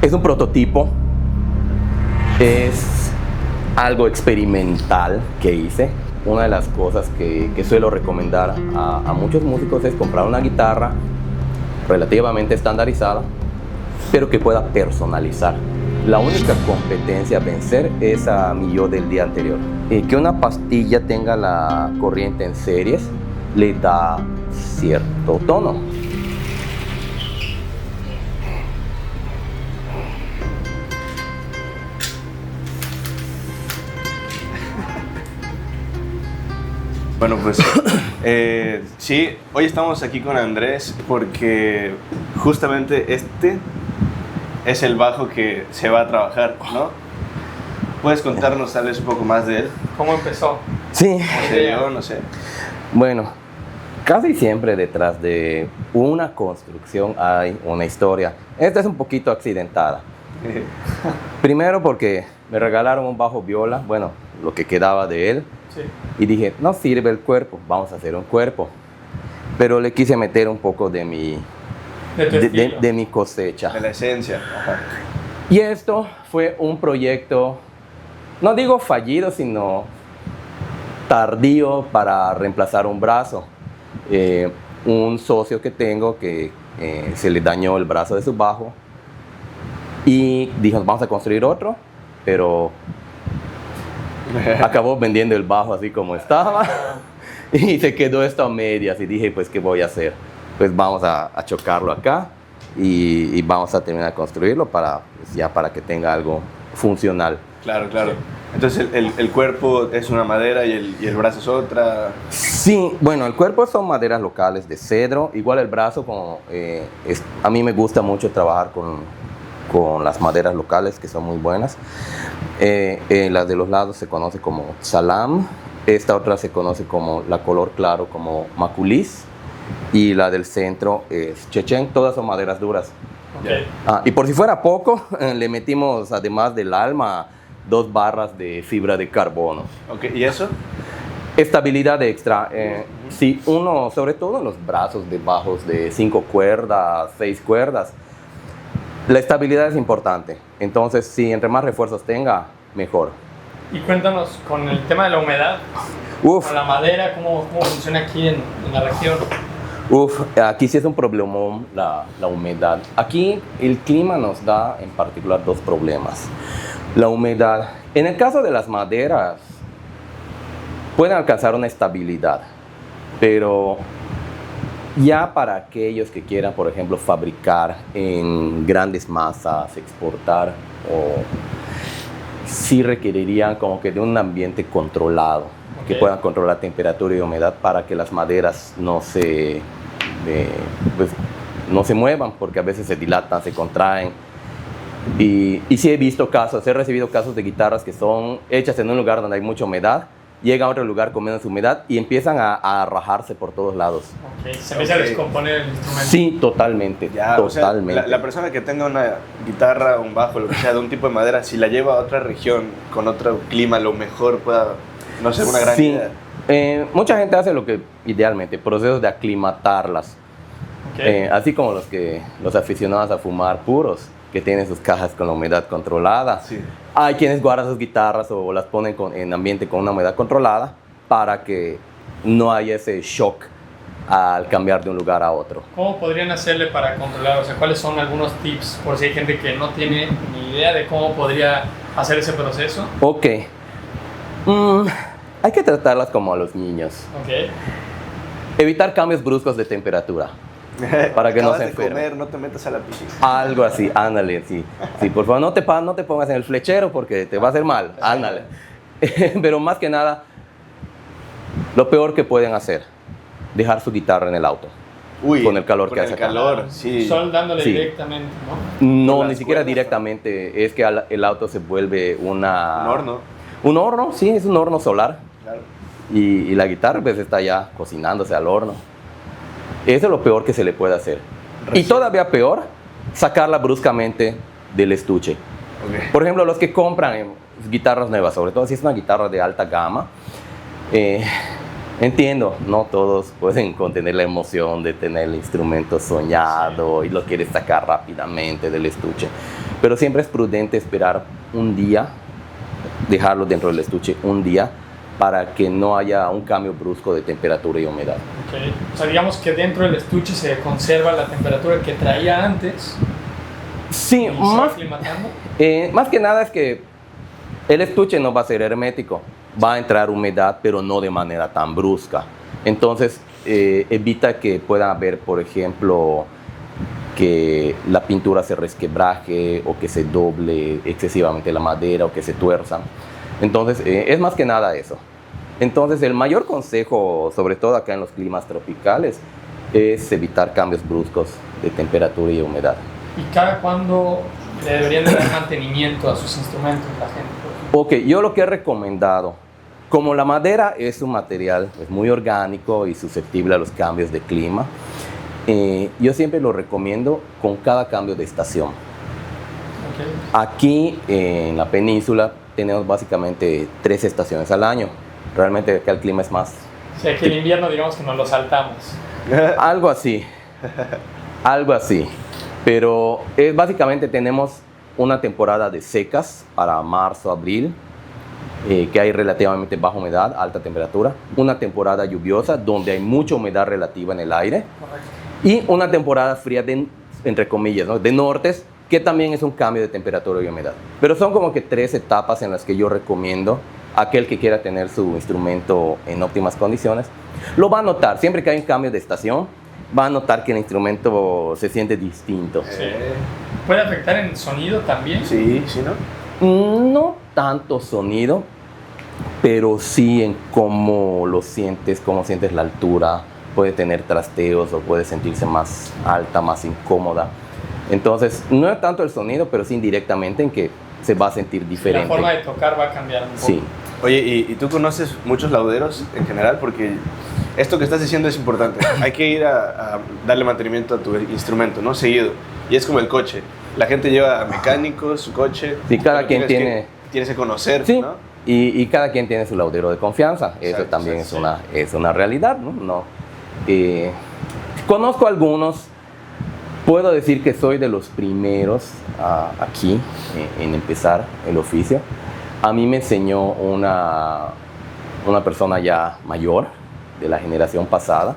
Es un prototipo, es algo experimental que hice. Una de las cosas que suelo recomendar a muchos músicos es comprar una guitarra relativamente estandarizada, pero que pueda personalizar. La única competencia a vencer es a mi yo del día anterior. Que una pastilla tenga la corriente en series le da cierto tono. Bueno, pues sí, hoy estamos aquí con Andrés porque justamente este es el bajo que se va a trabajar, ¿no? ¿Puedes contarnos tal vez un poco más de él? ¿Cómo empezó? Sí. ¿Cómo se dio? No sé. Bueno, casi siempre detrás de una construcción hay una historia. Esta es un poquito accidentada. Primero porque me regalaron un bajo viola, bueno, lo que quedaba de él. Sí. Y dije, no sirve el cuerpo, vamos a hacer un cuerpo. Pero le quise meter un poco de mi, de mi cosecha. De la esencia. Ajá. Y esto fue un proyecto, no digo fallido, sino tardío para reemplazar un brazo. Un socio que tengo que se le dañó el brazo de su bajo y dijo, vamos a construir otro, pero acabó vendiendo el bajo así como estaba y se quedó esto a medias y dije, pues, ¿qué voy a hacer? Pues vamos a chocarlo acá y vamos a terminar de construirlo para, pues, ya para que tenga algo funcional. Claro, claro. Entonces el cuerpo es una madera y el brazo es otra. Sí, bueno, el cuerpo son maderas locales de cedro, igual el brazo, como, a mí me gusta mucho trabajar con las maderas locales que son muy buenas. Las de los lados se conoce como salam, esta otra se conoce como la color claro como maculis y la del centro es chechen, todas son maderas duras. Okay. Y por si fuera poco, le metimos además del alma 2 barras de fibra de carbono. Okay. ¿Y eso? Estabilidad extra. Si uno, sobre todo en los brazos de bajos de 5 cuerdas, 6 cuerdas, la estabilidad es importante. Entonces, si entre más refuerzos tenga, mejor. Y cuéntanos con el tema de la humedad, con la madera, ¿cómo funciona aquí en la región? Aquí sí es un problemón la humedad. Aquí el clima nos da en particular 2 problemas. La humedad. En el caso de las maderas, pueden alcanzar una estabilidad, pero ya para aquellos que quieran, por ejemplo, fabricar en grandes masas, exportar, sí requerirían como que de un ambiente controlado, que puedan controlar temperatura y humedad para que las maderas no se muevan, porque a veces se dilatan, se contraen. Y sí he visto casos, he recibido casos de guitarras que son hechas en un lugar donde hay mucha humedad, llegan a otro lugar con menos humedad y empiezan a rajarse por todos lados. Okay. ¿Se empieza a descomponer el instrumento? Sí, totalmente, ya, totalmente. O sea, la persona que tenga una guitarra, un bajo, lo que sea, de un tipo de madera, si la lleva a otra región, con otro clima, a lo mejor pueda, no sé, una gran idea. Mucha gente hace lo que idealmente, procesos de aclimatarlas. Okay. Así como los aficionados a fumar puros, que tienen sus cajas con la humedad controlada. Sí. Hay quienes guardan sus guitarras o las ponen en ambiente con una humedad controlada para que no haya ese shock al cambiar de un lugar a otro. ¿Cómo podrían hacerle para controlar? O sea, ¿cuáles son algunos tips por si hay gente que no tiene ni idea de cómo podría hacer ese proceso? Ok. Hay que tratarlas como a los niños. Okay. Evitar cambios bruscos de temperatura. Para que no se enferme. Comer, no te metas a la piscina. Algo así, ándale, sí. Sí, por favor, no te pongas en el flechero porque te va a hacer mal, ándale. Pero más que nada, lo peor que pueden hacer, dejar su guitarra en el auto. Uy, con el calor que hace acá. Calor, sí. Sol dándole sí. directamente, ¿no? No, ni siquiera directamente, es que el auto se vuelve un horno. Un horno, sí, es un horno solar. Claro. Y la guitarra pues está ya cocinándose al horno. Eso es lo peor que se le puede hacer. Y todavía peor, sacarla bruscamente del estuche. Okay. Por ejemplo, los que compran guitarras nuevas, sobre todo si es una guitarra de alta gama, entiendo, no todos pueden contener la emoción de tener el instrumento soñado y lo quieres sacar rápidamente del estuche. pero siempre es prudente esperar un día, dejarlo dentro del estuche un día para que no haya un cambio brusco de temperatura y humedad. Okay. O sea, digamos que dentro del estuche se conserva la temperatura que traía antes. Sí, y se va aclimatando. más que nada es que el estuche no va a ser hermético, va a entrar humedad, pero no de manera tan brusca. Entonces, evita que pueda haber, por ejemplo, que la pintura se resquebraje o que se doble excesivamente la madera o que se tuerza. Entonces, es más que nada eso. Entonces, el mayor consejo, sobre todo acá en los climas tropicales, es evitar cambios bruscos de temperatura y humedad. ¿Y cada cuándo le deberían dar mantenimiento a sus instrumentos la gente? Ok, yo lo que he recomendado, como la madera es un material muy orgánico y susceptible a los cambios de clima, yo siempre lo recomiendo con cada cambio de estación. Okay. Aquí en la península tenemos básicamente 3 estaciones al año. Realmente acá el clima es más... O sea, que el invierno digamos que nos lo saltamos. Algo así, algo así. Pero básicamente tenemos una temporada de secas para marzo, abril, que hay relativamente baja humedad, alta temperatura. Una temporada lluviosa donde hay mucha humedad relativa en el aire. Correcto. Y una temporada fría, entre comillas, ¿no? De nortes, que también es un cambio de temperatura y humedad. Pero son como que 3 etapas en las que yo recomiendo a aquel que quiera tener su instrumento en óptimas condiciones. Lo va a notar, siempre que hay un cambio de estación, va a notar que el instrumento se siente distinto. Sí. ¿Puede afectar en el sonido también? Sí, sí, ¿no? No tanto sonido, pero sí en cómo lo sientes, cómo sientes la altura. Puede tener trasteos o puede sentirse más alta, más incómoda. Entonces, no es tanto el sonido, pero sí indirectamente en que se va a sentir diferente. La forma de tocar va a cambiar un poco. Sí. Oye, ¿y tú conoces muchos lauderos en general? Porque esto que estás diciendo es importante. Hay que ir a darle mantenimiento a tu instrumento, ¿no? Seguido. Y es como el coche. La gente lleva a mecánicos su coche. Sí, cada quien Tienes que conocer, sí, ¿no? Y cada quien tiene su laudero de confianza. Eso Exacto, también exacto, es una realidad, ¿no? Conozco algunos. Puedo decir que soy de los primeros aquí en empezar el oficio. A mí me enseñó una persona ya mayor, de la generación pasada,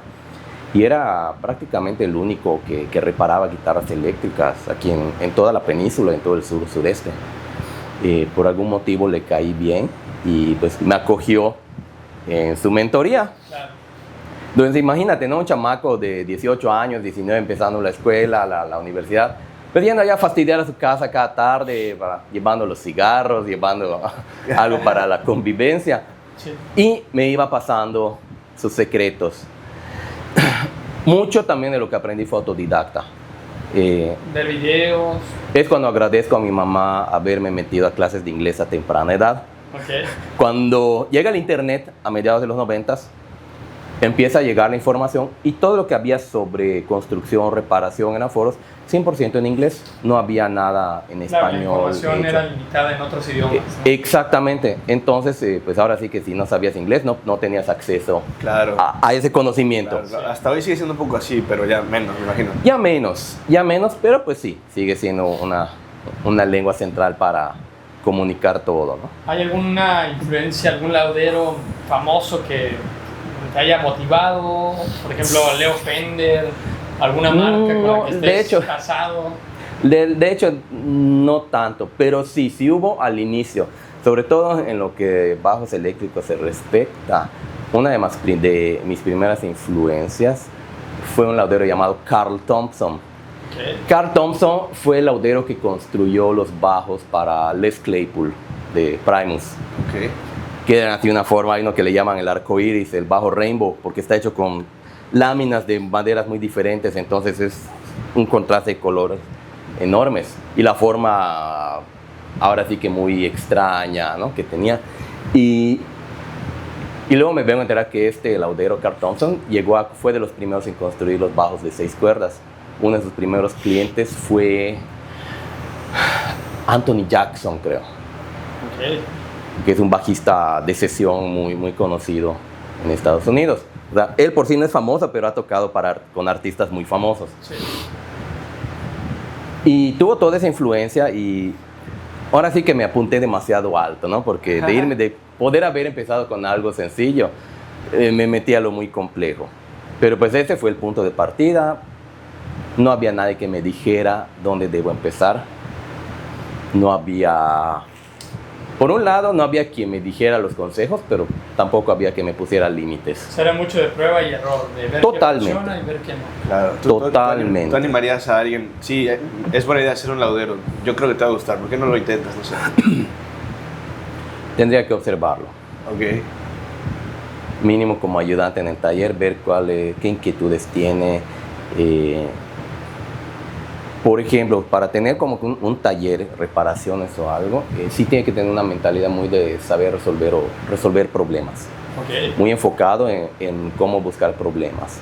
y era prácticamente el único que reparaba guitarras eléctricas aquí en toda la península, en todo el sureste. Por algún motivo le caí bien y pues me acogió en su mentoría. Claro. Entonces imagínate, ¿no? Un chamaco de 18 años, 19, empezando la escuela, la universidad, pues yendo allá a fastidiar a su casa cada tarde, llevando los cigarros, llevando algo para la convivencia. Sí. Y me iba pasando sus secretos. Mucho también de lo que aprendí fue autodidacta. De videos. Es cuando agradezco a mi mamá haberme metido a clases de inglés a temprana edad. Okay. Cuando llega el internet a mediados de los 90s, empieza a llegar la información y todo lo que había sobre construcción, reparación en foros, 100% en inglés, no había nada en español. La información hecho. era limitada en otros idiomas, ¿no? Exactamente, entonces pues ahora sí que si no sabías inglés no tenías acceso Claro. a ese conocimiento. Claro. Hasta hoy sigue siendo un poco así, pero ya menos, me imagino. Ya menos, pero pues sí, sigue siendo una lengua central para comunicar todo, ¿no? ¿Hay alguna influencia, algún laudero famoso que te haya motivado? Por ejemplo, Leo Fender, alguna marca con la que estés casado. De hecho, no tanto, pero sí hubo al inicio, sobre todo en lo que bajos eléctricos se respecta. Una de mis primeras influencias fue un laudero llamado Carl Thompson. Okay. Carl Thompson fue el laudero que construyó los bajos para Les Claypool de Primus. Okay. Que eran así una forma, hay uno que le llaman el arco iris, el bajo rainbow, porque está hecho con láminas de maderas muy diferentes, entonces es un contraste de colores enormes. Y la forma, ahora sí que muy extraña, ¿no? Que tenía. Y luego me vengo a enterar que este laudero, Carl Thompson, fue de los primeros en construir los bajos de 6 cuerdas. Uno de sus primeros clientes fue Anthony Jackson, creo. Okay. Que es un bajista de sesión muy conocido en Estados Unidos. O sea, él por sí no es famoso, pero ha tocado con artistas muy famosos. Sí. Y tuvo toda esa influencia y ahora sí que me apunté demasiado alto, ¿no? Porque de poder haber empezado con algo sencillo, me metí a lo muy complejo. Pero pues ese fue el punto de partida. No había nadie que me dijera dónde debo empezar. No había... Por un lado, no había quien me dijera los consejos, pero tampoco había que me pusiera límites. Era mucho de prueba y error, de ver qué funciona y ver qué no. Claro, Totalmente. ¿Tú animarías a alguien? Sí, es buena idea ser un laudero. Yo creo que te va a gustar. ¿Por qué no lo intentas? No sé. Tendría que observarlo. Ok. Mínimo como ayudante en el taller, ver qué inquietudes tiene. Por ejemplo, para tener como un taller, reparaciones o algo, sí tiene que tener una mentalidad muy de saber resolver problemas. Okay. Muy enfocado en cómo buscar problemas.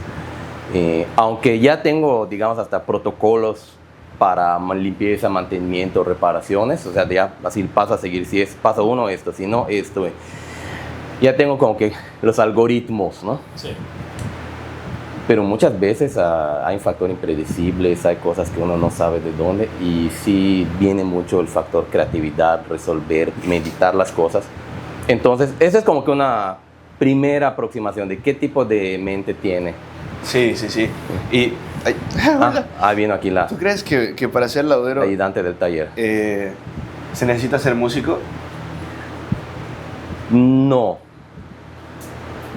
Aunque ya tengo, digamos, hasta protocolos para limpieza, mantenimiento, reparaciones, o sea, ya así paso a seguir, si es paso 1 esto, si no esto. Ya tengo como que los algoritmos, ¿no? Sí. Pero muchas veces hay factores impredecibles, hay cosas que uno no sabe de dónde y sí viene mucho el factor creatividad, resolver, meditar las cosas. Entonces, esa es como que una primera aproximación de qué tipo de mente tiene. Sí. Y... vino aquí la... ¿Tú crees que para ser laudero... ayudante del taller. ¿Se necesita ser músico? No.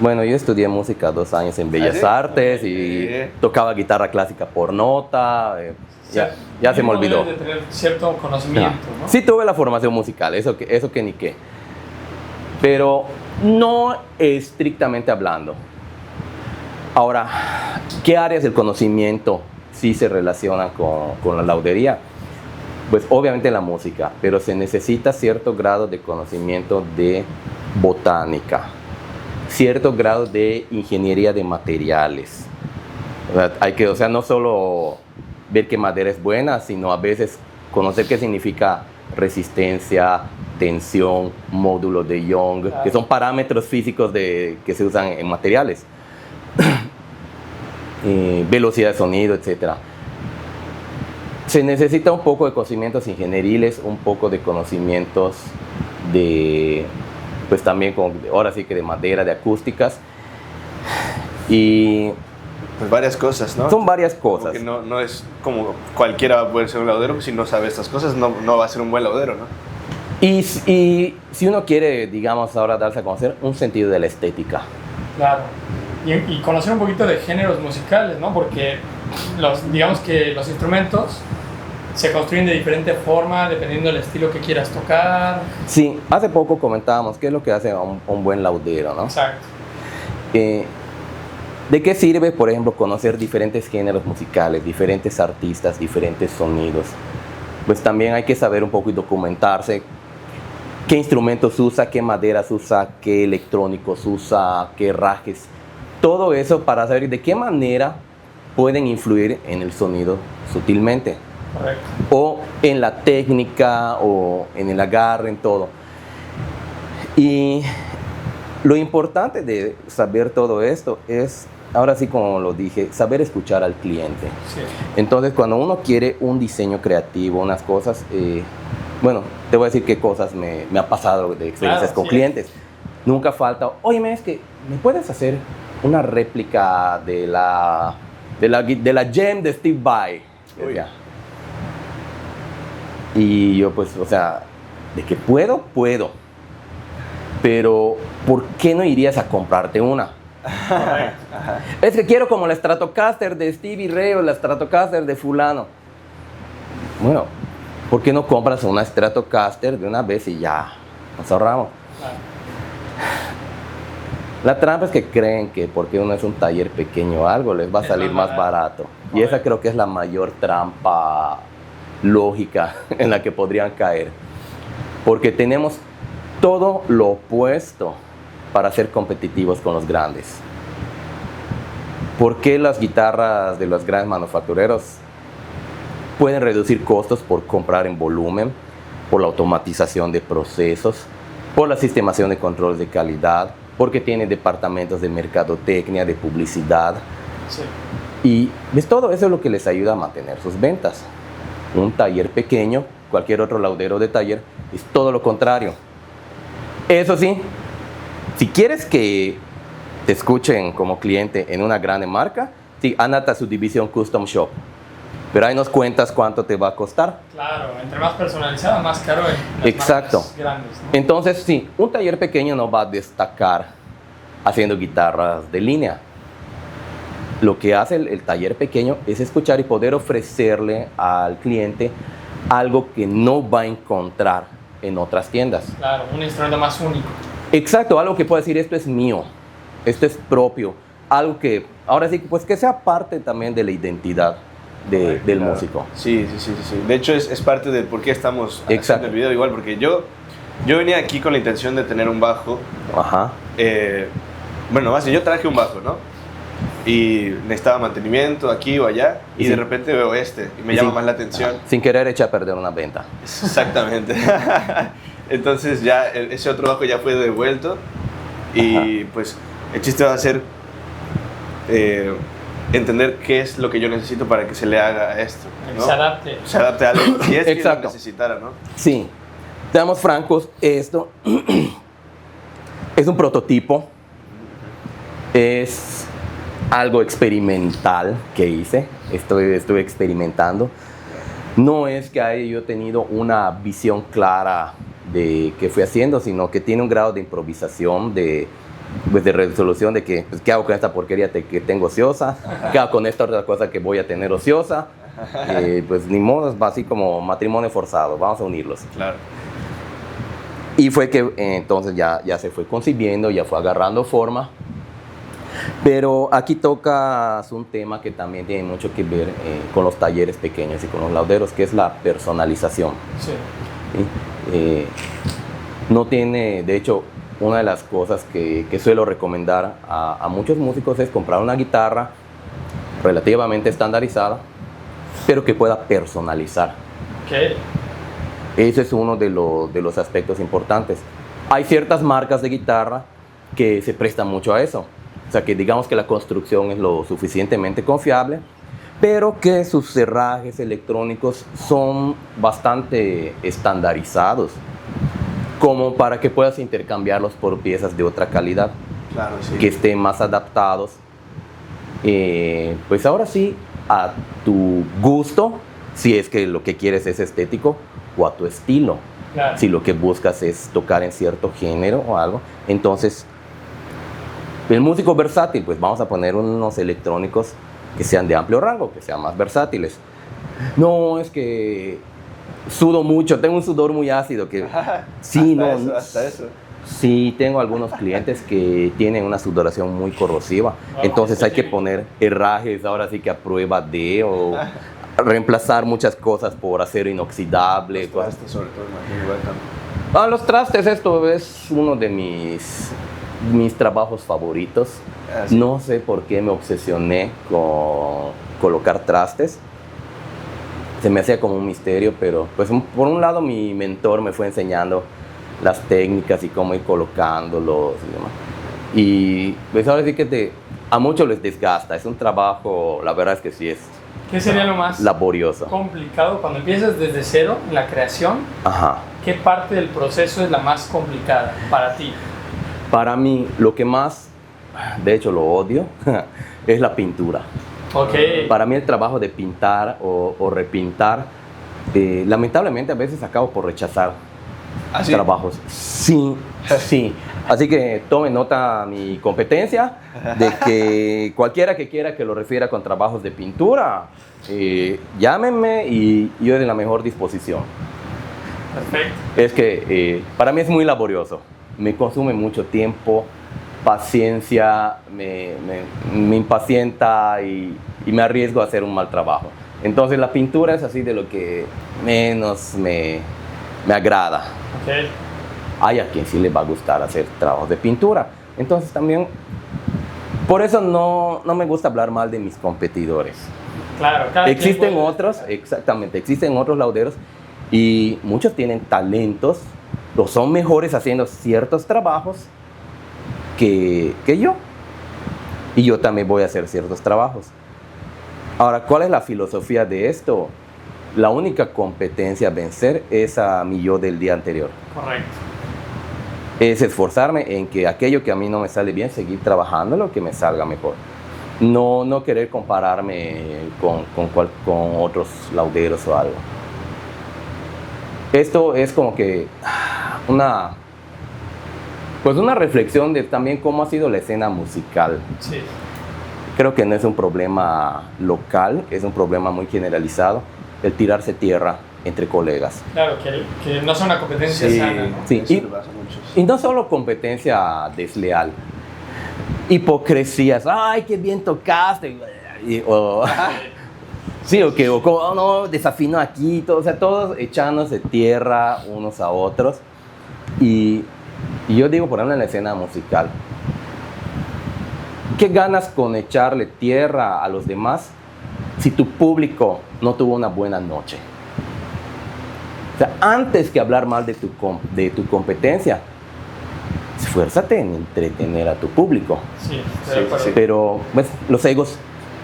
Bueno, yo estudié música 2 años en Bellas Artes y tocaba guitarra clásica por nota. Ya se me olvidó. De tener cierto conocimiento, ¿no? Sí tuve la formación musical, eso que ni qué. Pero no estrictamente hablando. Ahora, ¿qué áreas del conocimiento sí se relacionan con la laudería? Pues obviamente la música, pero se necesita cierto grado de conocimiento de botánica, cierto grado de ingeniería de materiales. O sea, no solo ver qué madera es buena, sino a veces conocer qué significa resistencia, tensión, módulo de Young, claro, que son parámetros físicos que se usan en materiales. Velocidad de sonido, etc. Se necesita un poco de conocimientos ingenieriles, un poco de conocimientos de, pues también, ahora sí que de madera, de acústicas. Y... pues varias cosas, ¿no? Son varias cosas. Porque no es como cualquiera va a poder ser un laudero, si no sabe estas cosas no va a ser un buen laudero, ¿no? Y si uno quiere, digamos, ahora darse a conocer, un sentido de la estética. Claro. Y conocer un poquito de géneros musicales, ¿no? Porque digamos que los instrumentos se construyen de diferente forma dependiendo del estilo que quieras tocar. Sí, hace poco comentábamos qué es lo que hace a un buen laudero, ¿no? Exacto. ¿De qué sirve, por ejemplo, conocer diferentes géneros musicales, diferentes artistas, diferentes sonidos? Pues también hay que saber un poco y documentarse qué instrumentos usa, qué maderas usa, qué electrónicos usa, qué rajes. Todo eso para saber de qué manera pueden influir en el sonido sutilmente. Correcto. O en la técnica, o en el agarre, en todo. Y lo importante de saber todo esto es, ahora sí como lo dije, saber escuchar al cliente. Sí. Entonces, cuando uno quiere un diseño creativo, unas cosas, bueno, te voy a decir qué cosas me ha pasado de experiencias con clientes. Nunca falta, oye, es que ¿me puedes hacer una réplica de la Gem de Steve Vai? Y yo pues, o sea, de que puedo, pero ¿por qué no irías a comprarte una? Es que quiero como la Stratocaster de Stevie Ray o la Stratocaster de fulano. Bueno, ¿por qué no compras una Stratocaster de una vez y ya nos ahorramos? La trampa es que creen que porque uno es un taller pequeño o algo les va a salir más barato. Y esa creo que es la mayor trampa lógica en la que podrían caer. Porque tenemos todo lo opuesto para ser competitivos con los grandes. ¿Por qué las guitarras de los grandes manufactureros pueden reducir costos por comprar en volumen, por la automatización de procesos, por la sistemación de control de calidad, porque tienen departamentos de mercadotecnia, de publicidad? Sí. Y ¿ves? Todo eso es lo que les ayuda a mantener sus ventas. Un taller pequeño, cualquier otro laudero de taller, es todo lo contrario. Eso sí, si quieres que te escuchen como cliente en una grande marca, sí, ándate a su división Custom Shop. Pero ahí nos cuentas cuánto te va a costar. Claro, entre más personalizada, más caro en las Exacto. marcas grandes, ¿no? Entonces, sí, un taller pequeño no va a destacar haciendo guitarras de línea. Lo que hace el taller pequeño es escuchar y poder ofrecerle al cliente algo que no va a encontrar en otras tiendas. Claro, un instrumento más único. Exacto, algo que pueda decir, esto es mío, esto es propio, algo que, ahora sí, pues que sea parte también de la identidad del músico. Sí. De hecho, es parte del por qué estamos haciendo el video igual, porque yo venía aquí con la intención de tener un bajo. Ajá. Bueno, más bien, yo traje un bajo, ¿no? Y necesitaba mantenimiento aquí o allá, y Sí. de repente veo y me llama más la atención. Sin querer echa a perder una venta. Exactamente. Entonces ya ese otro bajo ya fue devuelto, y pues el chiste va a ser entender qué es lo que yo necesito para que se le haga esto, ¿no? Se adapte. Se adapte a algo, si es que lo Exacto. necesitara, ¿no? Sí, seamos francos, esto es un prototipo, es algo experimental que hice, estoy experimentando. No es que haya yo tenido una visión clara de qué fui haciendo, sino que tiene un grado de improvisación, de resolución de que, pues, ¿qué hago con esta porquería que tengo ociosa? ¿Qué hago con esta otra cosa que voy a tener ociosa? Pues ni modo, es así como matrimonio forzado, vamos a unirlos. Claro. Y fue que entonces ya se fue concibiendo, ya fue agarrando forma. Pero aquí tocas un tema que también tiene mucho que ver con los talleres pequeños y con los lauderos, que es la personalización. Sí. ¿Sí? No tiene, de hecho, una de las cosas que suelo recomendar a muchos músicos es comprar una guitarra relativamente estandarizada, pero que pueda personalizar. Ok. Ese es uno de los aspectos importantes. Hay ciertas marcas de guitarra que se prestan mucho a eso. O sea, que digamos que la construcción es lo suficientemente confiable, pero que sus cerrajes electrónicos son bastante estandarizados, como para que puedas intercambiarlos por piezas de otra calidad, Claro, sí. que estén más adaptados, pues ahora sí, a tu gusto, si es que lo que quieres es estético, o a tu estilo. Claro. Si lo que buscas es tocar en cierto género o algo, entonces el músico versátil, pues vamos a poner unos electrónicos que sean de amplio rango, que sean más versátiles. No, es que sudo mucho, tengo un sudor muy ácido que sí, Hasta eso. Sí, tengo algunos clientes que tienen una sudoración muy corrosiva, entonces hay que poner herrajes ahora sí que a prueba de, o reemplazar muchas cosas por acero inoxidable. Los trastes, sobre todo, imagino, igual también. Los trastes, esto es uno de mis trabajos favoritos. Sí. No sé por qué me obsesioné con colocar trastes. Se me hacía como un misterio, pero pues por un lado mi mentor me fue enseñando las técnicas y cómo ir colocándolos y demás. Y pues ahora sí que a muchos les desgasta, es un trabajo, la verdad es que sí es ¿Qué sería lo más laborioso. complicado cuando empiezas desde cero en la creación? Ajá. ¿Qué parte del proceso es la más complicada para ti? Para mí, lo que más, de hecho lo odio, es la pintura. Ok. Para mí el trabajo de pintar o repintar, lamentablemente a veces acabo por rechazar ¿Ah, sí? trabajos. Sí, sí. Así que tome nota mi competencia de que cualquiera que quiera que lo refiera con trabajos de pintura, llámenme y yo de la mejor disposición. Perfecto. Es que para mí es muy laborioso, me consume mucho tiempo, paciencia, me impacienta y me arriesgo a hacer un mal trabajo. Entonces la pintura es así de lo que menos me agrada. Ok. Hay a quien sí le va a gustar hacer trabajos de pintura. Entonces también, por eso no me gusta hablar mal de mis competidores. Claro, cada Existen quien puede- otros, exactamente, existen otros lauderos y muchos tienen talentos, o son mejores haciendo ciertos trabajos que yo. Y yo también voy a hacer ciertos trabajos. Ahora, ¿cuál es la filosofía de esto? la única competencia a vencer es a mi yo del día anterior. Correcto. Es esforzarme en que aquello que a mí no me sale bien, seguir trabajándolo, que me salga mejor. No querer compararme con otros lauderos o algo. Esto es como que una reflexión de también cómo ha sido la escena musical. Sí. Creo que no es un problema local, es un problema muy generalizado, el tirarse tierra entre colegas. Claro, que no sea una competencia sana, ¿no? Sí, y no solo competencia desleal, hipocresías, ay, qué bien tocaste, sí, o como, oh, no, desafino aquí, todo, o sea, todos echándose tierra unos a otros. Y yo digo, por ejemplo, en la escena musical, ¿qué ganas con echarle tierra a los demás si tu público no tuvo una buena noche? O sea, antes que hablar mal de tu competencia, esfuérzate en entretener a tu público. Sí, sí. Pero pues, los egos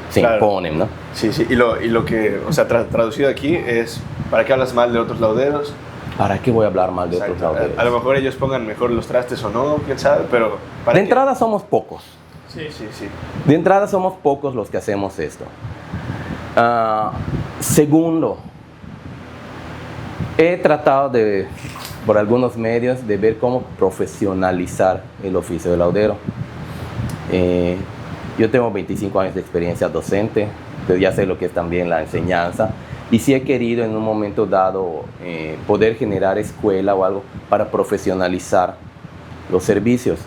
se imponen, ¿no? Sí, sí. Y lo que, o sea, traducido aquí es, ¿para qué hablas mal de otros lauderos? ¿Para qué voy a hablar mal de otros lauderos? A lo mejor ellos pongan mejor los trastes o no, quién sabe, pero... De entrada somos pocos. Sí. De entrada somos pocos los que hacemos esto. Segundo, he tratado por algunos medios de ver cómo profesionalizar el oficio de laudero. Yo tengo 25 años de experiencia docente, pero ya sé lo que es también la enseñanza. Y sí he querido en un momento dado poder generar escuela o algo para profesionalizar los servicios.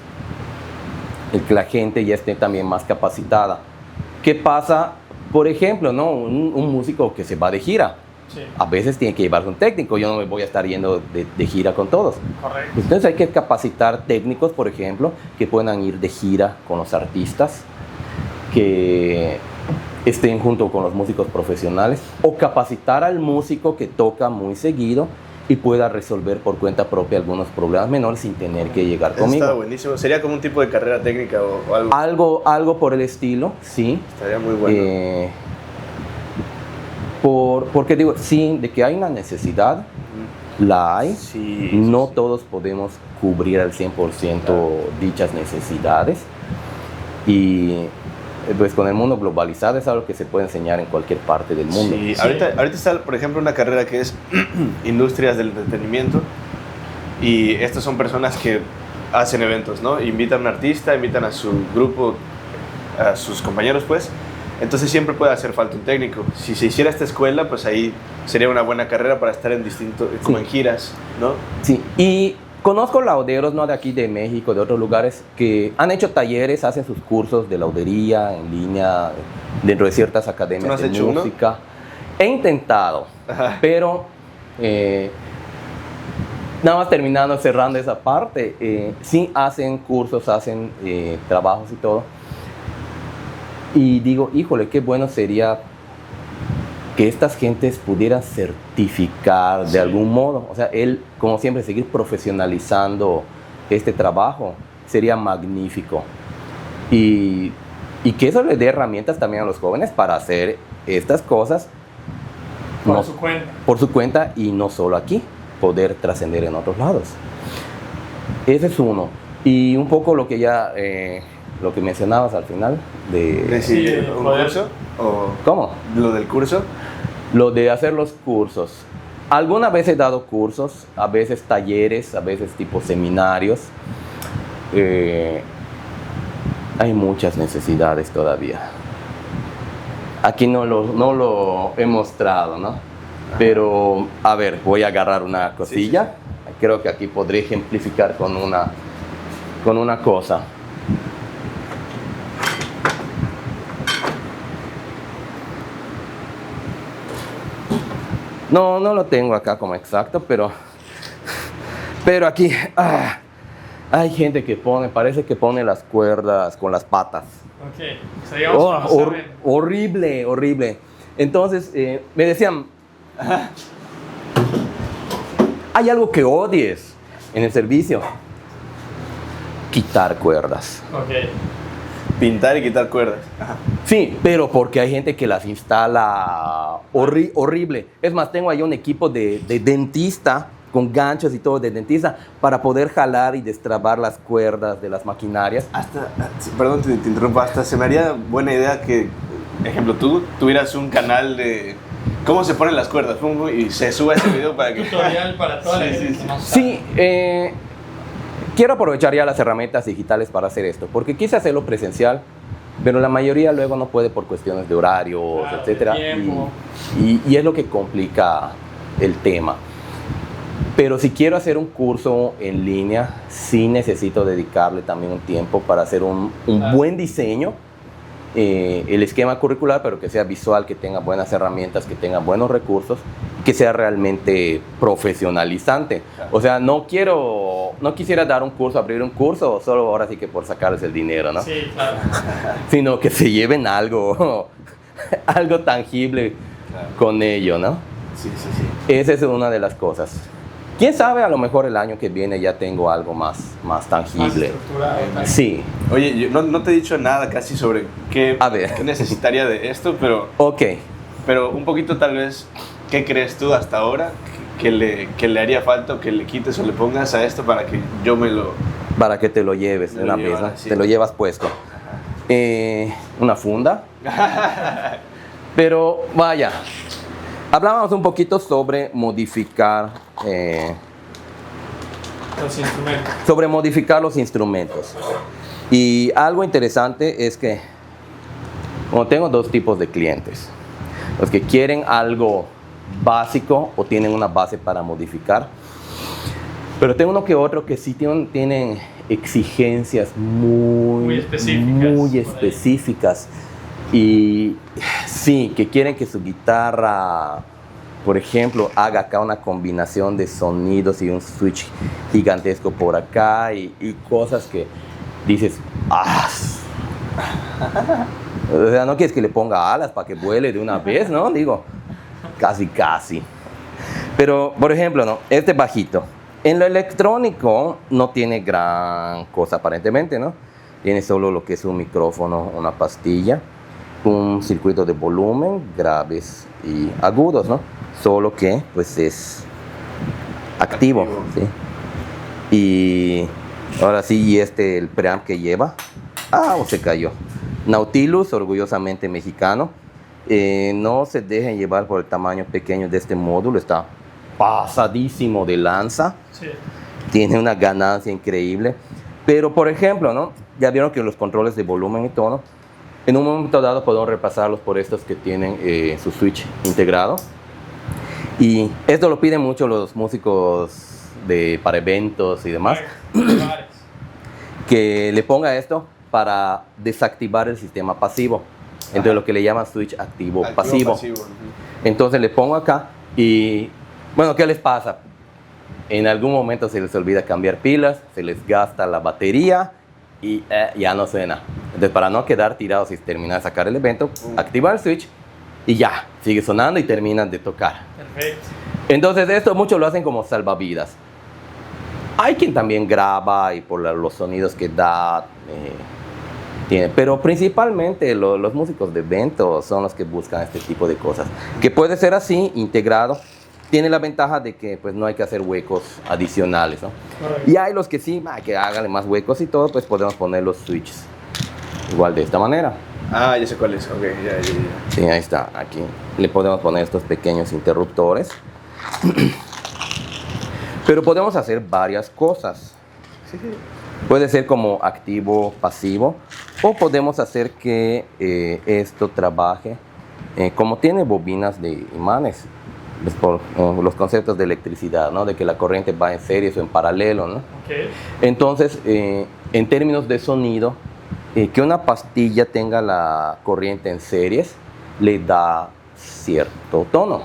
El que la gente ya esté también más capacitada. ¿Qué pasa? Por ejemplo, ¿no? un músico que se va de gira. Sí. A veces tiene que llevarse un técnico, yo no me voy a estar yendo de gira con todos. Correcto. Entonces hay que capacitar técnicos, por ejemplo, que puedan ir de gira con los artistas, que estén junto con los músicos profesionales, o capacitar al músico que toca muy seguido y pueda resolver por cuenta propia algunos problemas menores sin tener que llegar conmigo. Está buenísimo. ¿Sería como un tipo de carrera técnica o algo? Algo por el estilo, sí. Estaría muy bueno. Porque digo, sí, de que hay una necesidad, la hay. Sí, no todos podemos cubrir al 100% dichas necesidades. Y pues con el mundo globalizado es algo que se puede enseñar en cualquier parte del mundo. Sí. Ahorita está, por ejemplo, una carrera que es Industrias del Entretenimiento, y estas son personas que hacen eventos, ¿no? Invitan a un artista, invitan a su grupo, a sus compañeros, pues. Entonces siempre puede hacer falta un técnico. Si se hiciera esta escuela, pues ahí sería una buena carrera para estar en distintos, como en giras, ¿no? Sí, y conozco lauderos, ¿no? De aquí de México, de otros lugares, que han hecho talleres, hacen sus cursos de laudería en línea, dentro de ciertas academias ¿Tú no has de hecho música. He intentado, pero nada más terminando, cerrando esa parte, sí hacen cursos, hacen trabajos y todo. Y digo, híjole, qué bueno sería que estas gentes pudieran certificar de algún modo. O sea, él, como siempre, seguir profesionalizando este trabajo sería magnífico. Y que eso le dé herramientas también a los jóvenes para hacer estas cosas Por su cuenta. Por su cuenta, y no solo aquí, poder trascender en otros lados. Ese es uno. Y un poco lo que ya... lo que mencionabas al final ¿De un curso? ¿O ¿Cómo? lo del curso? Lo de hacer los cursos. Alguna vez he dado cursos, a veces talleres, a veces tipo seminarios. Hay muchas necesidades todavía. Aquí no lo he mostrado, ¿no? Pero, a ver, voy a agarrar una cosilla. Sí. Creo que aquí podré ejemplificar con una cosa. No lo tengo acá como exacto, pero aquí hay gente que parece que pone las cuerdas con las patas. Ok, horrible. Entonces, me decían, ¿hay algo que odies en el servicio? Quitar cuerdas. Ok. Pintar y quitar cuerdas. Ajá. Sí, pero porque hay gente que las instala horrible. Es más, tengo ahí un equipo de dentista con ganchos y todo de dentista para poder jalar y destrabar las cuerdas de las maquinarias. Perdón, te interrumpo, hasta se me haría buena idea que, ejemplo, tú tuvieras un canal de cómo se ponen las cuerdas y se suba ese video para que... Tutorial para toda la gente. Sí, quiero aprovechar ya las herramientas digitales para hacer esto, porque quise hacerlo presencial, pero la mayoría luego no puede por cuestiones de horarios, Claro, etcétera, de tiempo. y es lo que complica el tema. Pero si quiero hacer un curso en línea, sí necesito dedicarle también un tiempo para hacer un buen diseño, el esquema curricular, pero que sea visual, que tenga buenas herramientas, que tenga buenos recursos, que sea realmente profesionalizante. O sea, no quisiera dar un curso, abrir un curso, solo ahora sí que por sacarles el dinero, ¿no? Sí, claro. Sino que se lleven algo, algo tangible con ello, ¿no? Sí. Esa es una de las cosas. ¿Quién sabe? A lo mejor el año que viene ya tengo algo más tangible. Más estructurado. Sí. Oye, yo no te he dicho nada casi sobre qué necesitaría de esto, pero... Ok. Pero un poquito tal vez, ¿qué crees tú hasta ahora que le haría falta o que le quites o le pongas a esto para que yo me lo... Para que te lo lleves de una vez, ¿no? Sí. Te lo llevas puesto. Una funda. Pero vaya, hablábamos un poquito sobre modificar... Los instrumentos. sobre modificar los instrumentos. Y algo interesante es que, como tengo dos tipos de clientes, los que quieren algo básico o tienen una base para modificar, pero tengo uno que otro que sí tienen exigencias muy específicas y sí, que quieren que su guitarra, por ejemplo, haga acá una combinación de sonidos y un switch gigantesco por acá y cosas que dices, ¡ah! O sea, no quieres que le ponga alas para que vuele de una vez, ¿no? Digo, casi. Pero, por ejemplo, ¿no? Este bajito, en lo electrónico no tiene gran cosa aparentemente, ¿no? Tiene solo lo que es un micrófono, una pastilla, un circuito de volumen, graves y agudos, ¿no? Solo que, pues, es activo. ¿Sí? Y ahora sí, y el preamp que lleva, se cayó. Nautilus, orgullosamente mexicano. No se dejen llevar por el tamaño pequeño de este módulo, está pasadísimo de lanza. Sí. Tiene una ganancia increíble. Pero, por ejemplo, ¿no? Ya vieron que los controles de volumen y tono, en un momento dado podemos repasarlos por estos que tienen su switch integrado. Y esto lo piden mucho los músicos para eventos y demás. Que le ponga esto para desactivar el sistema pasivo. Entonces lo que le llaman switch activo-pasivo. Entonces le pongo acá y, bueno, ¿qué les pasa? En algún momento se les olvida cambiar pilas, se les gasta la batería y ya no suena. Entonces, para no quedar tirados y terminar de sacar el evento, activar el switch y ya, sigue sonando y terminan de tocar. Perfecto. Entonces esto muchos lo hacen como salvavidas. Hay quien también graba y por los sonidos que da, tiene, pero principalmente los músicos de evento son los que buscan este tipo de cosas. Que puede ser así, integrado. Tiene la ventaja de que pues no hay que hacer huecos adicionales, ¿no? Correcto. Y hay los que sí, que háganle más huecos y todo, pues podemos poner los switches igual de esta manera. Ya sé cuál es, ok, ya. Sí, ahí está, aquí le podemos poner estos pequeños interruptores. Pero podemos hacer varias cosas. Puede ser como activo, pasivo, o podemos hacer que esto trabaje como tiene bobinas de imanes, pues por los conceptos de electricidad, ¿no? De que la corriente va en series o en paralelo, ¿no? Okay. Entonces, en términos de sonido, que una pastilla tenga la corriente en series le da cierto tono,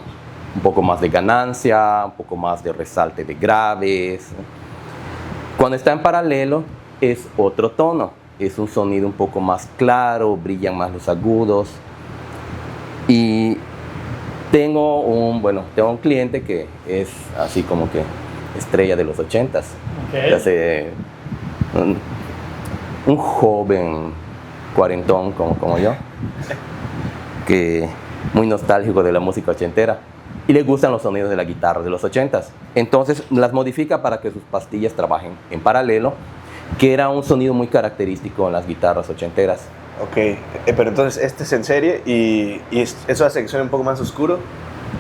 un poco más de ganancia, un poco más de resalte de graves. Cuando está en paralelo es otro tono, es un sonido un poco más claro, brillan más los agudos. Y tengo un cliente que es así como que estrella de los 80s. Okay. Un joven cuarentón como yo, que muy nostálgico de la música ochentera, y le gustan los sonidos de la guitarra de los 80s. Entonces las modifica para que sus pastillas trabajen en paralelo, que era un sonido muy característico en las guitarras ochenteras. Ok, pero entonces este es en serie y eso hace que suene un poco más oscuro.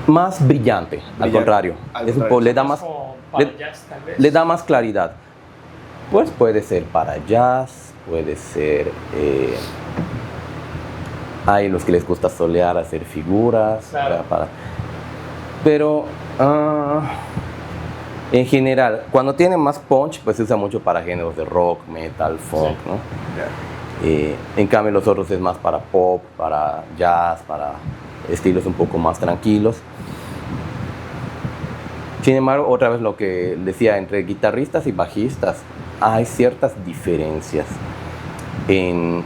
Más brillante, al contrario. Le da más, Como para jazz, tal vez. le da más claridad. Pues puede ser para jazz, puede ser... hay los que les gusta solear, hacer figuras. Claro. Pero en general, cuando tiene más punch, pues se usa mucho para géneros de rock, metal, folk, Sí. ¿no? Ya. En cambio los otros es más para pop, para jazz, para estilos un poco más tranquilos. Sin embargo, otra vez lo que decía, entre guitarristas y bajistas hay ciertas diferencias en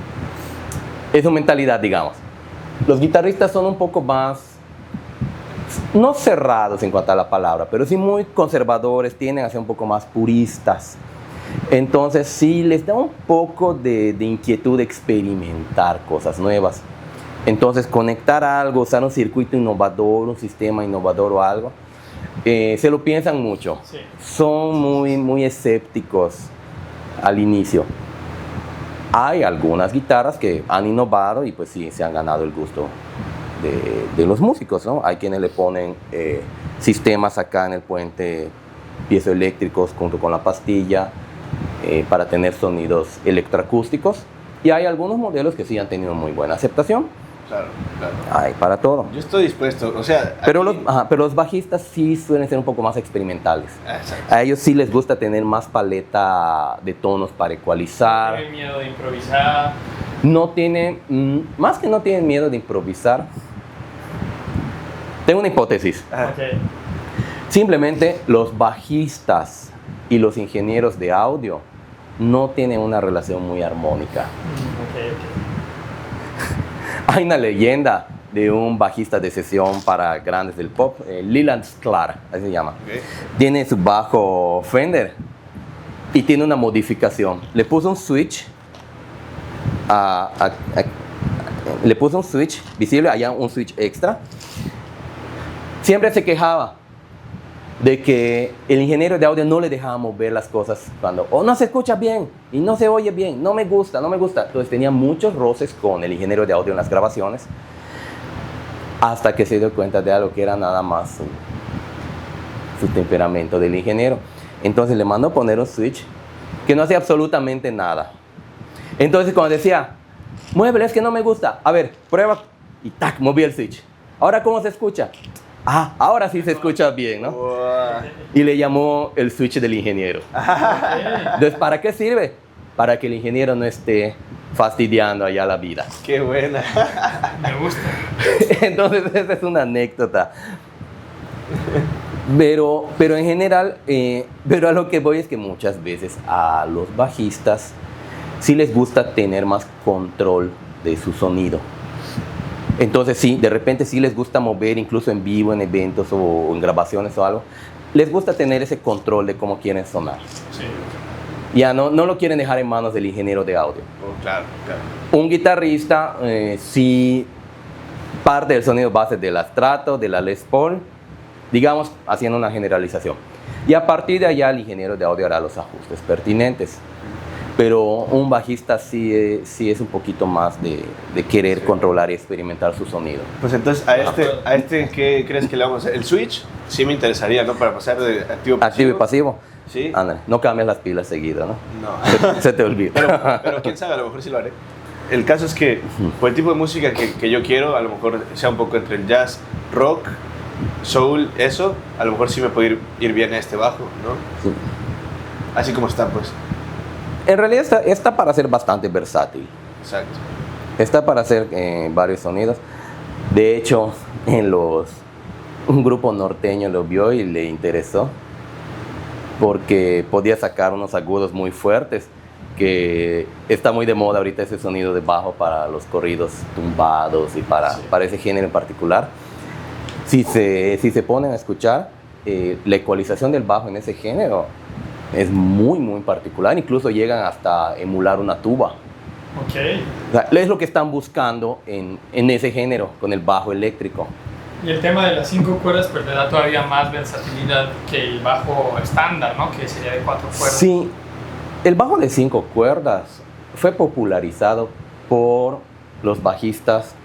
su mentalidad, digamos. Los guitarristas son un poco más, no cerrados en cuanto a la palabra, pero sí muy conservadores, tienden a ser un poco más puristas. Entonces sí les da un poco de inquietud de experimentar cosas nuevas. Entonces conectar algo, usar un circuito innovador, un sistema innovador o algo, se lo piensan mucho. Sí. Son muy escépticos al inicio. Hay algunas guitarras que han innovado y pues sí, se han ganado el gusto de los músicos, ¿no? Hay quienes le ponen sistemas acá en el puente piezoeléctricos junto con la pastilla para tener sonidos electroacústicos, y hay algunos modelos que sí han tenido muy buena aceptación. Claro, claro. Hay para todo. Yo estoy dispuesto, o sea... Pero aquí- pero los bajistas sí suelen ser un poco más experimentales. Exacto. A ellos sí les gusta tener más paleta de tonos para ecualizar. Tienen miedo de improvisar. No tienen, más que no tienen miedo de improvisar. Tengo una hipótesis. Ajá. Ok. Simplemente los bajistas y los ingenieros de audio no tienen una relación muy armónica. Ok. Hay una leyenda de un bajista de sesión para grandes del pop, Leland Sklar, así se llama. Ok. Tiene su bajo Fender y tiene una modificación. Le puso un switch le puso un switch visible, allá un switch extra. Siempre se quejaba de que el ingeniero de audio no le dejaba mover las cosas cuando no se escucha bien y no se oye bien, no me gusta. Entonces tenía muchos roces con el ingeniero de audio en las grabaciones, hasta que se dio cuenta de algo que era nada más su temperamento del ingeniero. Entonces le mandó poner un switch que no hacía absolutamente nada. Entonces cuando decía, muévele, es que no me gusta, a ver, prueba, y tac, moví el switch. Ahora, ¿cómo se escucha? Ah, ahora sí se escucha bien, ¿no? Wow. Y le llamó el switch del ingeniero. Entonces, ¿para qué sirve? Para que el ingeniero no esté fastidiando allá la vida. Qué buena. Me gusta. Entonces, esa es una anécdota. Pero en general, pero a lo que voy es que muchas veces a los bajistas sí les gusta tener más control de su sonido. Entonces sí, de repente sí les gusta mover, incluso en vivo, en eventos o en grabaciones o algo. Les gusta tener ese control de cómo quieren sonar. Sí. Ya no lo quieren dejar en manos del ingeniero de audio. Oh, claro, claro. Un guitarrista sí parte del sonido base de la Strato, de la Les Paul, digamos, haciendo una generalización. Y a partir de allá el ingeniero de audio hará los ajustes pertinentes. Pero un bajista sí es un poquito más de querer controlar y experimentar su sonido. Pues entonces, a este, ¿qué crees que le vamos a hacer? El switch sí me interesaría, ¿no? Para pasar de activo a pasivo. Activo y pasivo. Sí. Ándale, no cambias las pilas seguido, ¿no? No. Se te olvida. Pero quién sabe, a lo mejor sí lo haré. El caso es que, por el tipo de música que yo quiero, a lo mejor sea un poco entre el jazz, rock, soul, eso, a lo mejor sí me puede ir bien este bajo, ¿no? Sí. Así como está, pues. En realidad está para ser bastante versátil. Exacto. Está para hacer varios sonidos. De hecho, un grupo norteño lo vio y le interesó, porque podía sacar unos agudos muy fuertes, que está muy de moda ahorita ese sonido de bajo para los corridos tumbados y para ese género en particular. Si se ponen a escuchar, la ecualización del bajo en ese género es muy particular, incluso llegan hasta emular una tuba. Ok. O sea, es lo que están buscando en ese género con el bajo eléctrico. Y el tema de las 5 cuerdas pues le da todavía más versatilidad que el bajo estándar, ¿no? Que sería de 4 cuerdas. Sí, el bajo de 5 cuerdas fue popularizado por los bajistas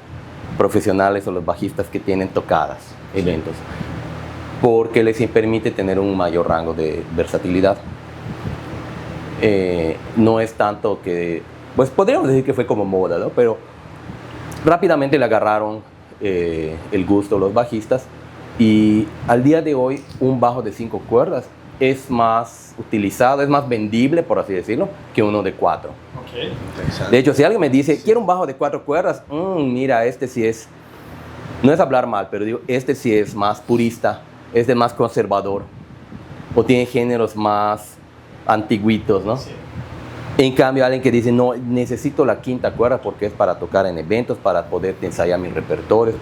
profesionales o los bajistas que tienen tocadas, eventos, porque les permite tener un mayor rango de versatilidad. No es tanto que, pues podríamos decir que fue como moda, ¿no? Pero rápidamente le agarraron el gusto los bajistas y al día de hoy un bajo de 5 cuerdas es más utilizado, es más vendible, por así decirlo, que uno de 4. Okay. De hecho, si alguien me dice, quiero un bajo de 4 cuerdas, mira, este sí es, no es hablar mal, pero digo, este sí es más purista, este es más conservador, o tiene géneros más antiguitos, ¿no? Sí. En cambio, alguien que dice, no, necesito la 5ª cuerda porque es para tocar en eventos, para poder ensayar mis repertorios,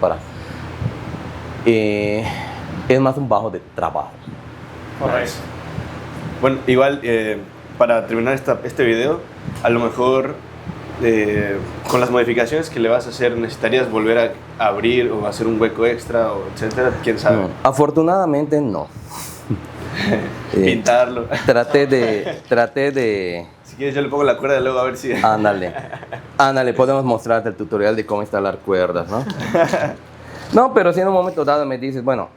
es más un bajo de trabajo. Correcto. Bueno, igual, para terminar este video, a lo mejor con las modificaciones que le vas a hacer, ¿necesitarías volver a abrir o hacer un hueco extra, o etcétera? ¿Quién sabe? No, afortunadamente no. Pintarlo. Traté de... Si quieres yo le pongo la cuerda luego a ver si... Ándale, podemos mostrarte el tutorial de cómo instalar cuerdas, ¿no? No, pero si en un momento dado me dices, bueno,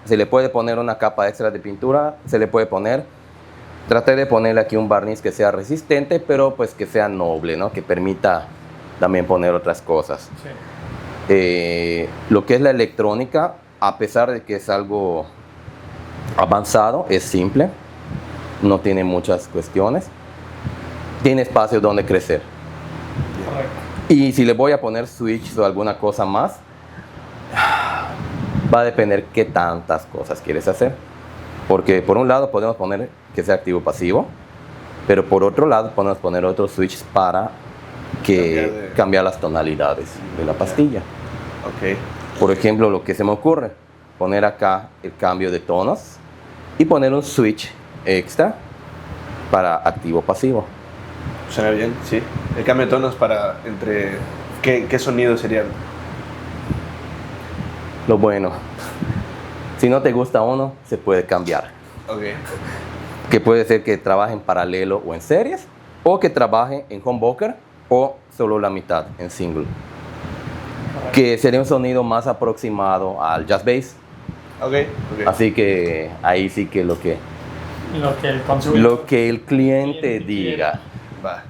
se le puede poner una capa extra de pintura, se le puede poner. Traté de ponerle aquí un barniz que sea resistente, pero pues que sea noble, ¿no? Que permita también poner otras cosas. Sí. Lo que es la electrónica, a pesar de que es algo avanzado, es simple, no tiene muchas cuestiones, tiene espacio donde crecer. Correcto. Y si le voy a poner switch o alguna cosa más, va a depender qué tantas cosas quieres hacer. Porque por un lado podemos poner que sea activo-pasivo, pero por otro lado podemos poner otros switches para cambiar las tonalidades de la pastilla. Ok. Por ejemplo, lo que se me ocurre, poner acá el cambio de tonos y poner un switch extra para activo-pasivo. Suena bien, sí. El cambio de tonos para entre... ¿Qué sonidos serían? Lo bueno, si no te gusta uno, se puede cambiar. Ok. Que puede ser que trabaje en paralelo o en series, o que trabaje en humbucker o solo la mitad en single. Que sería un sonido más aproximado al jazz bass. Ok. Así que ahí sí que lo que Lo que el consumidor el cliente diga. Va.